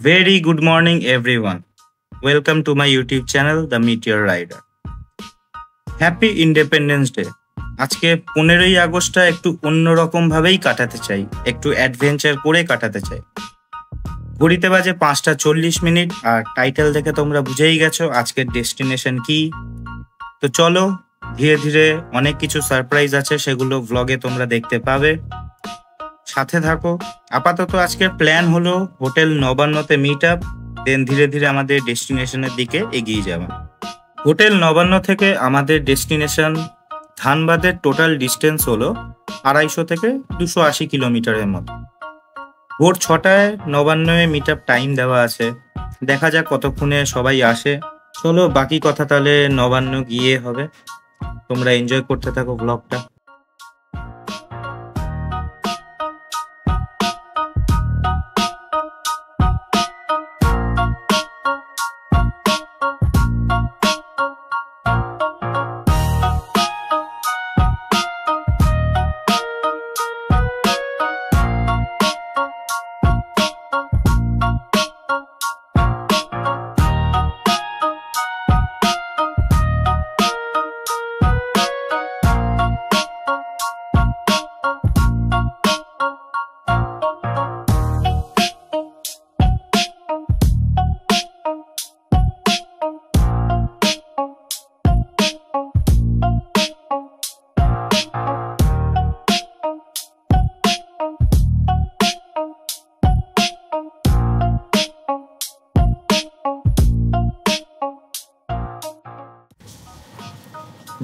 Very good morning, everyone. Welcome to my YouTube channel, The Meteor Rider. Happy independence day. আজকে 15ই আগস্টটা একটু অন্যরকম ভাবেই কাটাতে চাই, একটু অ্যাডভেঞ্চার করে কাটাতে চাই। ঘড়িতে বাজে 5:40 আর টাইটেল দেখে তোমরা বুঝেই গেছো আজকের ডেস্টিনেশন কি। তো চলো ধীরে ধীরে অনেক কিছু সারপ্রাইজ আছে, সেগুলো ভ্লগে তোমরা দেখতে পাবে, সাথে থাকো। আপাতত আজকের প্ল্যান হলো হোটেল নবান্নতে মিট আপ, দেন ধীরে ধীরে আমাদের ডেস্টিনেশনের দিকে এগিয়ে যাওয়া। হোটেল নবান্ন থেকে আমাদের ডেস্টিনেশন ধানবাদের টোটাল ডিস্টেন্স হলো 250 থেকে 280 কিলোমিটারের মতো। ভোর 6টায় নবান্নে মিট আপ টাইম দেওয়া আছে, দেখা যাক কতক্ষণে সবাই আসে। চলো বাকি কথা তাহলে নবান্ন গিয়ে হবে। তোমরা এনজয় করতে থাকো ব্লগটা।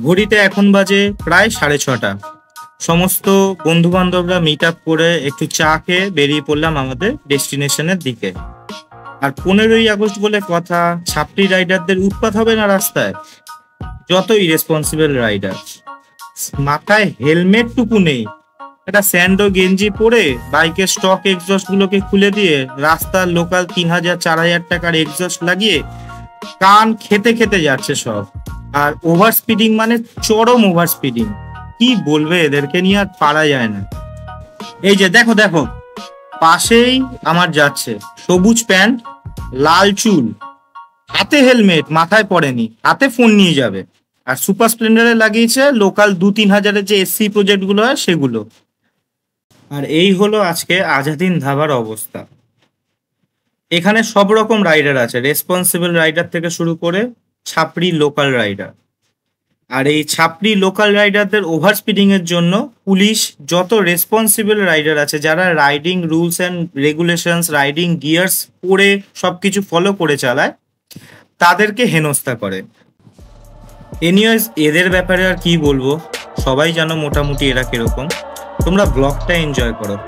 ঘড়িতে এখন বাজে প্রায় 6:30। সমস্ত বন্ধু বান্ধবরা মিট আপ করে একটু চা খেয়ে বেরিয়ে পড়লাম আমাদের ডেস্টিনেশনের দিকে। আর 15ই আগস্ট বলে কথা, ছাপড়ি রাইডারদের উৎপাত হবে না রাস্তায়। যত ইরেসপন্সিবল রাইডার, মাথায় হেলমেট টুকু নেই, একটা স্যান্ডো গেঞ্জি পরে বাইকের স্টক এক্সস্ট গুলোকে খুলে দিয়ে রাস্তার লোকাল 3000-4000 টাকার এক্সস্ট লাগিয়ে কান খেতে খেতে যাচ্ছে সব। আর ওভার স্পিডিং মানে চরম ওভার স্পিডিং। কি বলবে, এদেরকে নিয়ে আর পারা যায় না। এই যে দেখো দেখো, পাশেই আমার যাচ্ছে, সবুজ প্যান্ট, লাল চুল, হাতে হেলমেট, মাথায় পড়েনি, হাতে ফোন নিয়ে যাবে। আর সুপার স্প্লেন্ডারে লাগিয়েছে লোকাল 2-3 হাজারের যে এসসি প্রজেক্ট গুলো হয় সেগুলো। আর এই হলো আজকে আজাদিন ধাবার অবস্থা। এখানে সব রকম রাইডার আছে, রেসপন্সিবল রাইডার থেকে শুরু করে ছাপড়ি লোকাল রাইডার। আর এই ছাপড়ি লোকাল রাইডারদের ওভার স্পিডিং এর জন্য পুলিশ যত রেসপন্সিবল রাইডার আছে, যারা riding rules and regulations, riding gears পরে সবকিছু ফলো করে চালায়, তাদেরকে হেনস্থা করে। এনিওয়েজ, এদের ব্যাপারে আর কি বলবো, সবাই জানো মোটামুটি এরা কিরকম। তোমরা ব্লগটা এনজয় করো।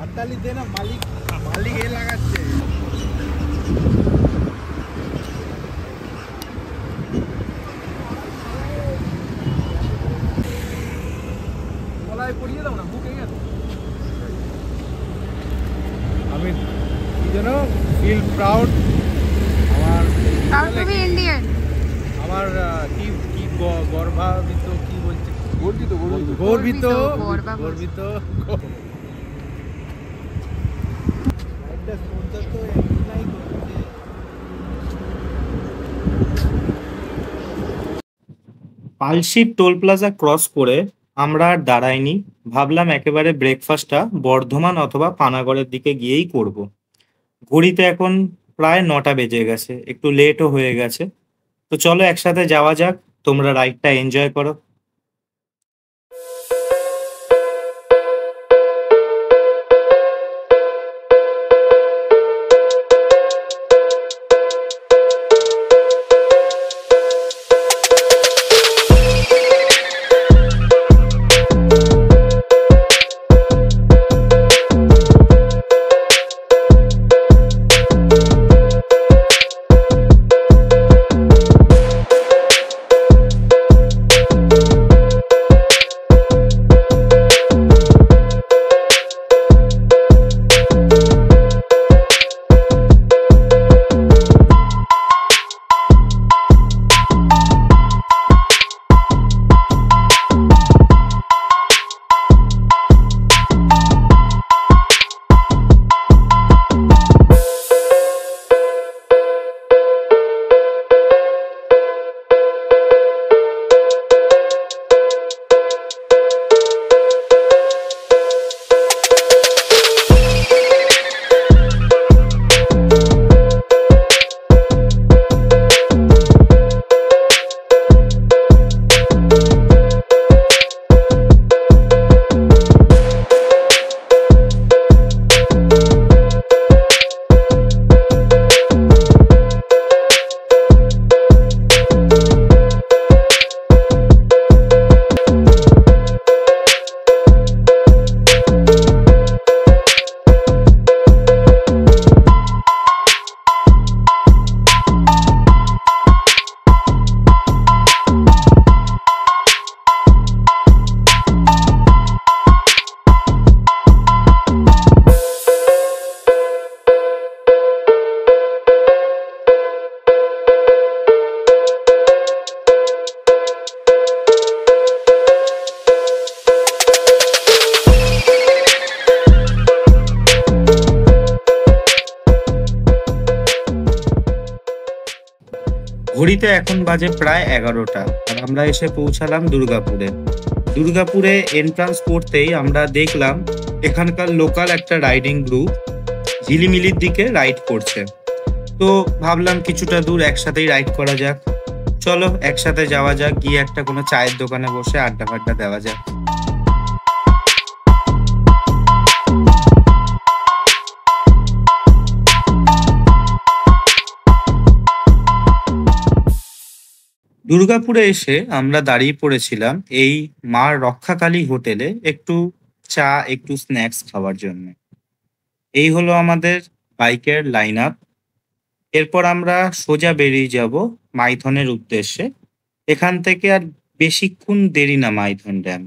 হাততালি দে না, মালিক মালিক এ লাগাচ্ছে। গলায় পরিয়ে দাও না, বুকে গেছে। আমি কি যেন ফিল প্রাউড। আমার ইন্ডিয়ান, আমার কি কি গর্বিত, কি বলছে, গর্বিত গর্বিত গর্বিত। পালশির টোল প্লাজা ক্রস করে আমরা আর দাঁড়াইনি, ভাবলাম একেবারে ব্রেকফাস্টটা বর্ধমান অথবা পানাগড়ের দিকে গিয়েই করব। ঘড়িতে এখন প্রায় ৯টা বেজে গেছে, একটু লেটও হয়ে গেছে। তো চলো একসাথে যাওয়া যাক, তোমরা রাইডটা এনজয় করো। ঘড়িতে এখন বাজে প্রায় 11টা, আর আমরা এসে পৌঁছালাম দুর্গাপুরে। দুর্গাপুরে এন্ট্রান্স করতেই আমরা দেখলাম এখানকার লোকাল একটা রাইডিং গ্রুপ ঝিলিমিলির দিকে রাইড করছে। তো ভাবলাম কিছুটা দূর একসাথেই রাইড করা যাক, চলো একসাথে যাওয়া যাক, গিয়ে একটা কোনো চায়ের দোকানে বসে আড্ডা ফাড্ডা দেওয়া যাক। দুর্গাপুরে এসে আমরা দাঁড়িয়ে পড়েছিলাম এই মা রক্ষাকালী হোটেলে একটু চা, একটু স্ন্যাক্স খাওয়ার জন্য। এই হলো আমাদের বাইকের লাইন আপ। এরপর আমরা সোজা বেরিয়ে যাব মাইথনের উদ্দেশ্যে। এখান থেকে আর বেশিক্ষণ দেরি না মাইথন ড্যাম,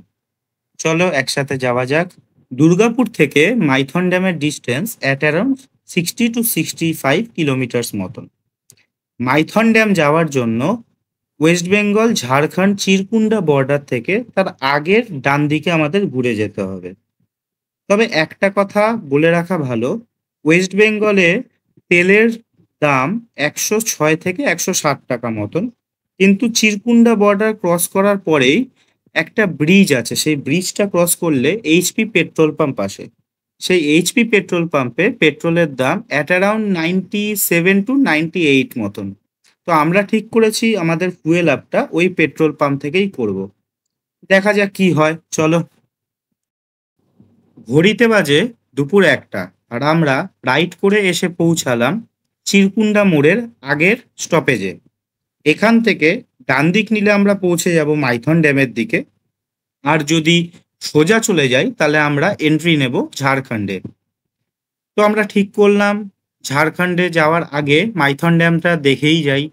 চলো একসাথে যাওয়া যাক। দুর্গাপুর থেকে মাইথন ড্যামের distance at around 60 to 65 kilometres মতন। মাইথন ড্যাম যাওয়ার জন্য ওয়েস্ট বেঙ্গল ঝাড়খণ্ড চিরকুন্ডা বর্ডার থেকে তার আগের ডান দিকে আমাদের ঘুরে যেতে হবে। তবে একটা কথা বলে রাখা ভালো, ওয়েস্ট বেঙ্গলে তেলের দাম 106 থেকে 160 টাকা মতন, কিন্তু চিরকুন্ডা বর্ডার ক্রস করার পরেই একটা ব্রিজ আছে, সেই ব্রিজটা ক্রস করলে এইচপি পেট্রোল পাম্প আসে। সেই এইচপি পেট্রোল পাম্পে পেট্রোলের দাম অ্যাট অ্যারাউন্ড 97 to 98 মতন। তো আমরা ঠিক করেছি আমাদের ফুয়েল আপটা ওই পেট্রোল পাম্প থেকেই করব। দেখা যাক কি হয়, চলো। ঘড়িতে বাজে দুপুর 1টা, আর আমরা রাইড করে এসে পৌঁছালাম চিরকুন্ডা মোড়ের আগের স্টপেজে। এখান থেকে ডান দিক নিলে আমরা পৌঁছে যাব মাইথন ড্যামের দিকে, আর যদি সোজা চলে যাই তাহলে আমরা এন্ট্রি নেব ঝাড়খণ্ডে। তো আমরা ঠিক করলাম ঝাড়খণ্ডে যাওয়ার আগে মাইথন ড্যামটা দেখেই যাই।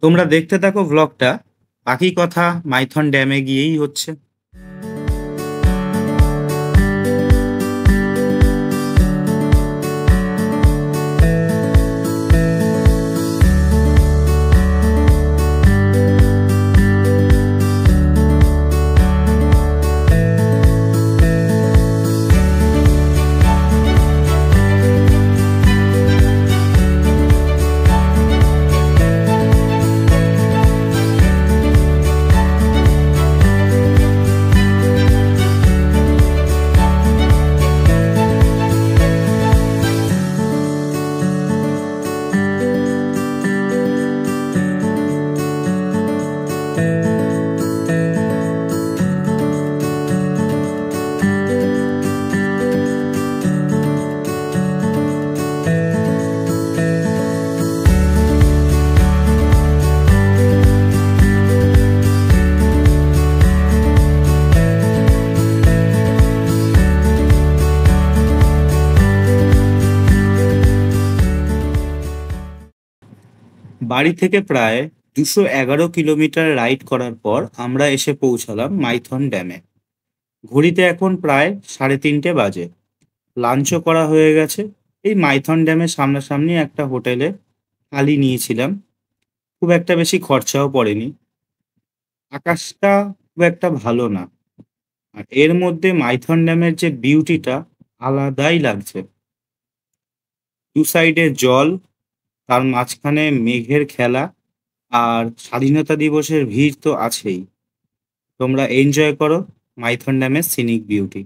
তোমরা দেখতে থাকো ব্লগটা, বাকি কথা মাইথন ড্যামে গিয়েই হচ্ছে। বাড়ি থেকে প্রায় 211 কিলোমিটার রাইড করার পর আমরা এসে পৌঁছালাম মাইথন ড্যামে। ঘড়িতে এখন প্রায় 3:30 বাজে। লাঞ্চও করা হয়ে গেছে। এই মাইথন ড্যামের সামনাসামনি একটা হোটেলে থালি নিয়েছিলাম। খুব একটা বেশি খরচাও পড়েনি। আকাশটা খুব একটা ভালো না, আর এর মধ্যে মাইথন ড্যামের যে বিউটিটা আলাদাই লাগছে। দু সাইডে জল, তার মাঝখানে মেঘের খেলা, আর স্বাধীনতা দিবসের ভিড় তো আছেই। তোমরা এনজয় করো মাইথন ড্যামের সিনিক বিউটি।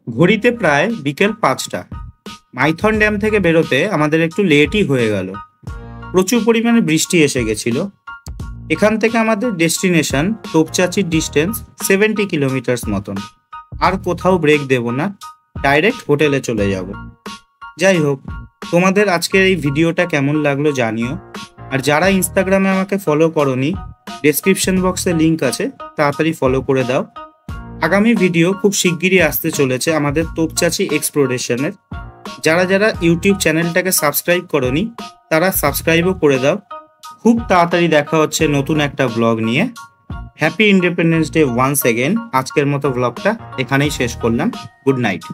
ঘড়িতে প্রায় বিকেল 5টা। মাইথন ড্যাম থেকে বেরোতে আমাদের একটু লেটই হয়ে গেল। প্রচুর পরিমাণে বৃষ্টি এসে গেছিল। এখান থেকে আমাদের ডেস্টিনেশন তোপচাচির ডিস্টেন্স 70 কিলোমিটার্স মতন। আর কোথাও ব্রেক দেব না, ডাইরেক্ট হোটেলে চলে যাব। যাই হোক, তোমাদের আজকের এই ভিডিওটা কেমন লাগলো জানিও। আর যারা ইনস্টাগ্রামে আমাকে ফলো করোনি, ডেসক্রিপশন বক্সে লিঙ্ক আছে, তাড়াতাড়ি ফলো করে দাও। আগামী ভিডিও খুব শিগগিরই আসতে চলেছে আমাদের তোপচাচি এক্সপ্লোরেশনের। যারা যারা ইউটিউব চ্যানেলটাকে সাবস্ক্রাইব করোনি, তারা সাবস্ক্রাইবও করে দাও। খুব তাড়াতাড়ি দেখা হচ্ছে নতুন একটা ব্লগ নিয়ে। Happy independence day once again. আজকের মতো ব্লগটা এখানেই শেষ করলাম। Good night.